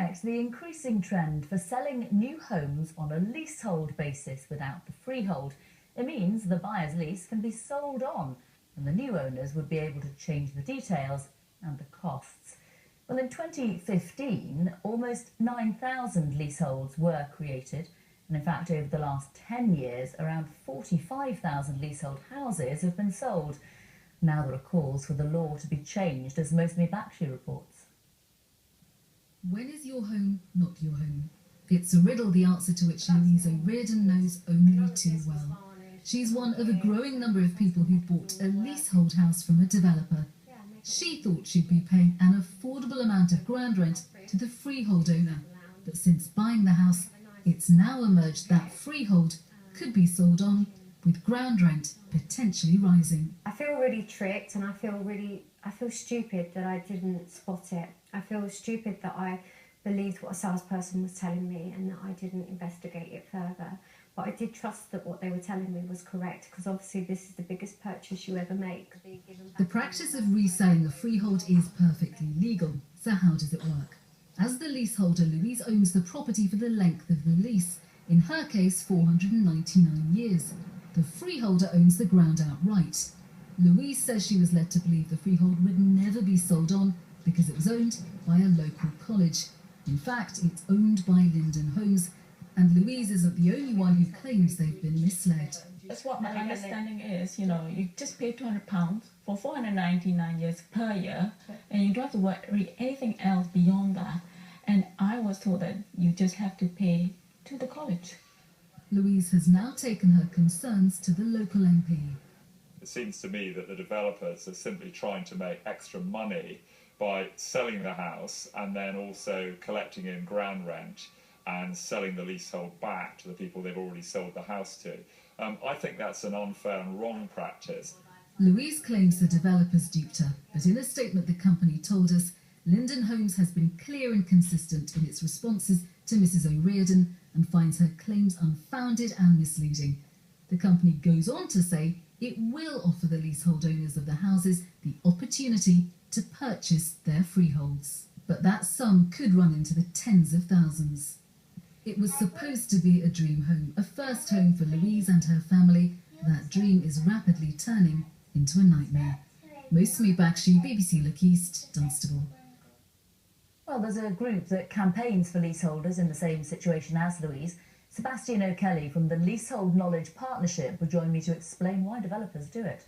correct. The increasing trend for selling new homes on a leasehold basis without the freehold. It means the buyer's lease can be sold on, and the new owners would be able to change the details and the costs. Well, in 2015, almost 9,000 leaseholds were created, and in fact, over the last 10 years, around 45,000 leasehold houses have been sold. Now there are calls for the law to be changed, as Mosmi Bakshi reports. When is your home not your home? It's a riddle the answer to which Louise O'Riordan knows only too well. She's one of a growing number of people who bought a leasehold house from a developer. She thought she'd be paying an affordable amount of ground rent to the freehold owner, but since buying the house, it's now emerged that freehold could be sold on, with ground rent potentially rising. I feel really tricked, and I feel stupid that I didn't spot it. I feel stupid that I believed what a salesperson was telling me and that I didn't investigate it further. But I did trust that what they were telling me was correct, because obviously this is the biggest purchase you ever make. The practice of reselling a freehold is perfectly legal, so how does it work? As the leaseholder, Louise owns the property for the length of the lease, in her case 499 years. The freeholder owns the ground outright. Louise says she was led to believe the freehold would never be sold on because it was owned by a local college. In fact, it's owned by Linden Homes, and Louise isn't the only one who claims they've been misled. That's what my understanding is. You just pay £200 for 499 years per year, and you don't have to worry anything else beyond that. And I was told that you just have to pay to the college. Louise has now taken her concerns to the local MP. It seems to me that the developers are simply trying to make extra money by selling the house and then also collecting in ground rent and selling the leasehold back to the people they've already sold the house to. I think that's an unfair and wrong practice. Louise claims the developers duped her, but in a statement the company told us, Linden Homes has been clear and consistent in its responses to Mrs O'Riordan and finds her claims unfounded and misleading. The company goes on to say it will offer the leasehold owners of the houses the opportunity to purchase their freeholds, but that sum could run into the tens of thousands. It was supposed to be a dream home, a first home for Louise and her family. That dream is rapidly turning into a nightmare. Mosmi Bakshi, BBC Look East, Dunstable. Well, there's a group that campaigns for leaseholders in the same situation as Louise. Sebastian O'Kelly from the Leasehold Knowledge Partnership will join me to explain why developers do it.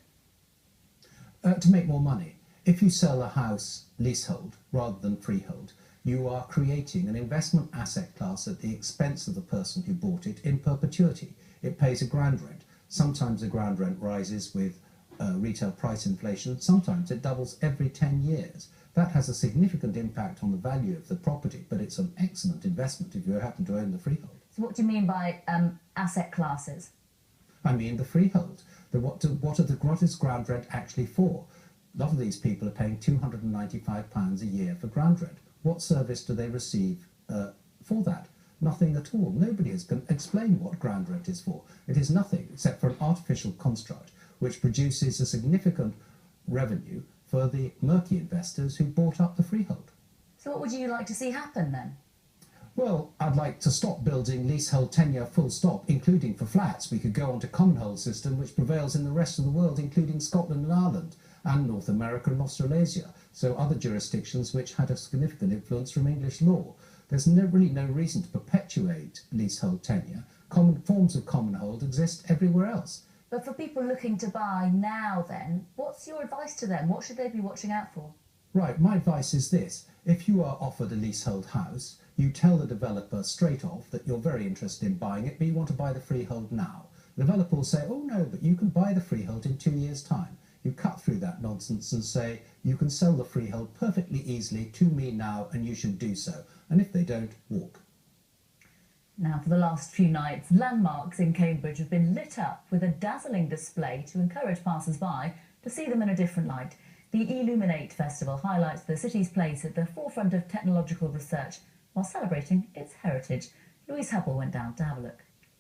To make more money. If you sell a house leasehold rather than freehold, you are creating an investment asset class at the expense of the person who bought it in perpetuity. It pays a ground rent. Sometimes the ground rent rises with retail price inflation. Sometimes it doubles every 10 years. That has a significant impact on the value of the property, but it's an excellent investment if you happen to own the freehold. So what do you mean by asset classes? I mean the freehold. What is ground rent actually for? A lot of these people are paying £295 a year for ground rent. What service do they receive for that? Nothing at all. Nobody can explain what ground rent is for. It is nothing except for an artificial construct which produces a significant revenue for the murky investors who bought up the freehold. So what would you like to see happen then? Well, I'd like to stop building leasehold tenure full stop, including for flats. We could go on to common hold system, which prevails in the rest of the world, including Scotland and Ireland, and North America and Australasia, so other jurisdictions which had a significant influence from English law. There's really no reason to perpetuate leasehold tenure. Common forms of common hold exist everywhere else. But for people looking to buy now then, what's your advice to them? What should they be watching out for? Right, my advice is this. If you are offered a leasehold house, you tell the developer straight off that you're very interested in buying it, but you want to buy the freehold now. The developer will say, oh no, but you can buy the freehold in 2 years' time. You cut through that nonsense and say, you can sell the freehold perfectly easily to me now and you should do so. And if they don't, walk. Now, for the last few nights, landmarks in Cambridge have been lit up with a dazzling display to encourage passers-by to see them in a different light. The Illuminate Festival highlights the city's place at the forefront of technological research while celebrating its heritage. Louise Hubble went down to have a look.